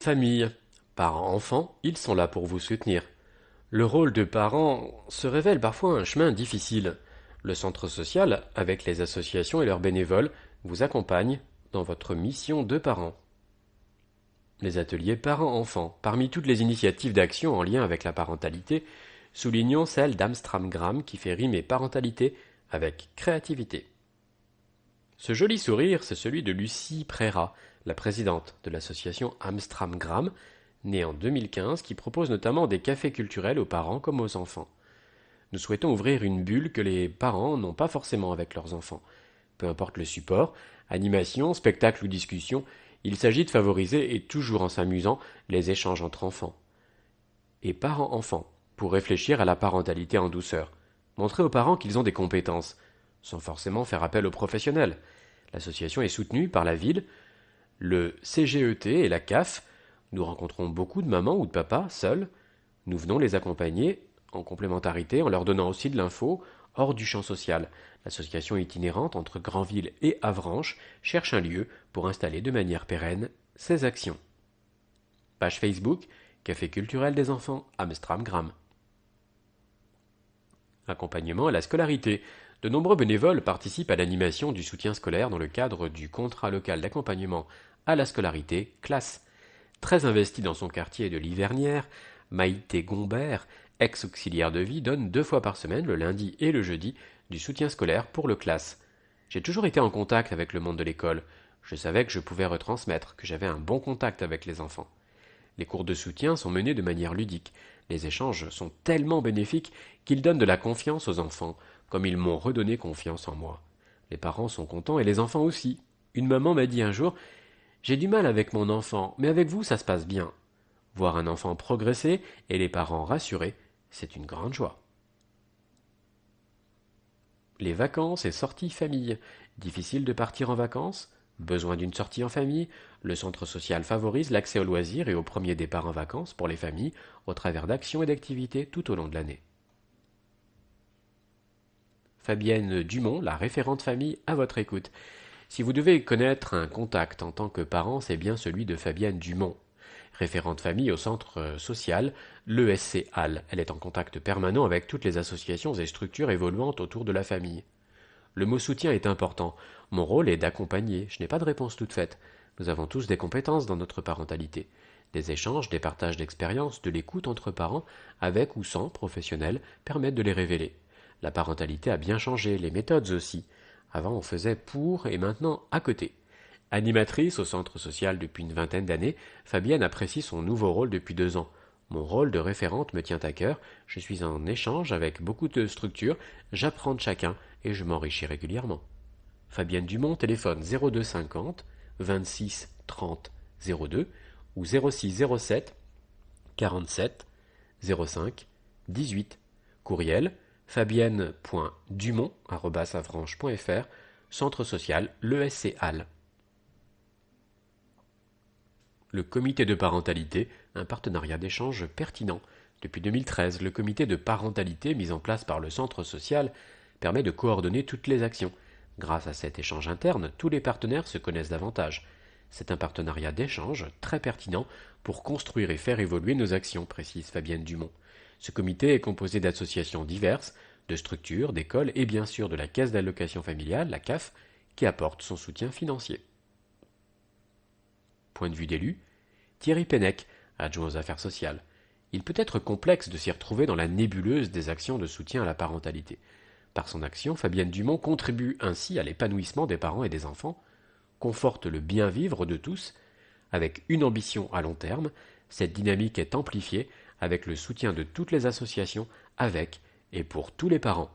Famille, parents-enfants, ils sont là pour vous soutenir. Le rôle de parent se révèle parfois un chemin difficile. Le centre social, avec les associations et leurs bénévoles, vous accompagne dans votre mission de parent. Les ateliers parents-enfants, parmi toutes les initiatives d'action en lien avec la parentalité, soulignons celle d'Amstramgram qui fait rimer parentalité avec créativité. Ce joli sourire, c'est celui de Lucie Préra, la présidente de l'association Amstramgram, née en 2015, qui propose notamment des cafés culturels aux parents comme aux enfants. Nous souhaitons ouvrir une bulle que les parents n'ont pas forcément avec leurs enfants. Peu importe le support, animation, spectacle ou discussion, il s'agit de favoriser, et toujours en s'amusant, les échanges entre enfants. Et parents-enfants, pour réfléchir à la parentalité en douceur. Montrer aux parents qu'ils ont des compétences, sans forcément faire appel aux professionnels. L'association est soutenue par la ville, le CGET et la CAF. Nous rencontrons beaucoup de mamans ou de papas seuls. Nous venons les accompagner en complémentarité en leur donnant aussi de l'info hors du champ social. L'association itinérante entre Granville et Avranches cherche un lieu pour installer de manière pérenne ses actions. Page Facebook, Café culturel des enfants, Amstramgram. Accompagnement à la scolarité. De nombreux bénévoles participent à l'animation du soutien scolaire dans le cadre du contrat local d'accompagnement à la scolarité, classe. Très investie dans son quartier de l'Hivernière, Maïté Gombert, ex-auxiliaire de vie, donne 2 fois par semaine, le lundi et le jeudi, du soutien scolaire pour le classe. J'ai toujours été en contact avec le monde de l'école. Je savais que je pouvais retransmettre, que j'avais un bon contact avec les enfants. Les cours de soutien sont menés de manière ludique. Les échanges sont tellement bénéfiques qu'ils donnent de la confiance aux enfants, comme ils m'ont redonné confiance en moi. Les parents sont contents et les enfants aussi. Une maman m'a dit un jour: j'ai du mal avec mon enfant, mais avec vous ça se passe bien. Voir un enfant progresser et les parents rassurés, c'est une grande joie. Les vacances et sorties famille. Difficile de partir en vacances? Besoin d'une sortie en famille? Le centre social favorise l'accès aux loisirs et aux premiers départs en vacances pour les familles au travers d'actions et d'activités tout au long de l'année. Fabienne Dumont, la référente famille, à votre écoute. Si vous devez connaître un contact en tant que parent, c'est bien celui de Fabienne Dumont, référente famille au centre social, l'ESC Halle. Elle est en contact permanent avec toutes les associations et structures évoluant autour de la famille. Le mot soutien est important. Mon rôle est d'accompagner. Je n'ai pas de réponse toute faite. Nous avons tous des compétences dans notre parentalité. Des échanges, des partages d'expériences, de l'écoute entre parents, avec ou sans professionnels, permettent de les révéler. La parentalité a bien changé, les méthodes aussi. Avant, on faisait pour et maintenant à côté. Animatrice au centre social depuis une vingtaine d'années, Fabienne apprécie son nouveau rôle depuis 2 ans. Mon rôle de référente me tient à cœur, je suis en échange avec beaucoup de structures, j'apprends de chacun et je m'enrichis régulièrement. Fabienne Dumont, téléphone 02 50 26 30 02 ou 06 07 47 05 18. Courriel fabienne.dumont@avranches.fr, centre social l'ESC Halle. Le comité de parentalité, un partenariat d'échange pertinent. Depuis 2013, le comité de parentalité mis en place par le centre social permet de coordonner toutes les actions. Grâce à cet échange interne, tous les partenaires se connaissent davantage. C'est un partenariat d'échange très pertinent pour construire et faire évoluer nos actions, précise Fabienne Dumont. Ce comité est composé d'associations diverses, de structures, d'écoles et bien sûr de la Caisse d'allocation familiale, la CAF, qui apporte son soutien financier. Point de vue d'élu, Thierry Pennec, adjoint aux affaires sociales. Il peut être complexe de s'y retrouver dans la nébuleuse des actions de soutien à la parentalité. Par son action, Fabienne Dumont contribue ainsi à l'épanouissement des parents et des enfants, conforte le bien-vivre de tous, avec une ambition à long terme. Cette dynamique est amplifiée avec le soutien de toutes les associations, avec et pour tous les parents.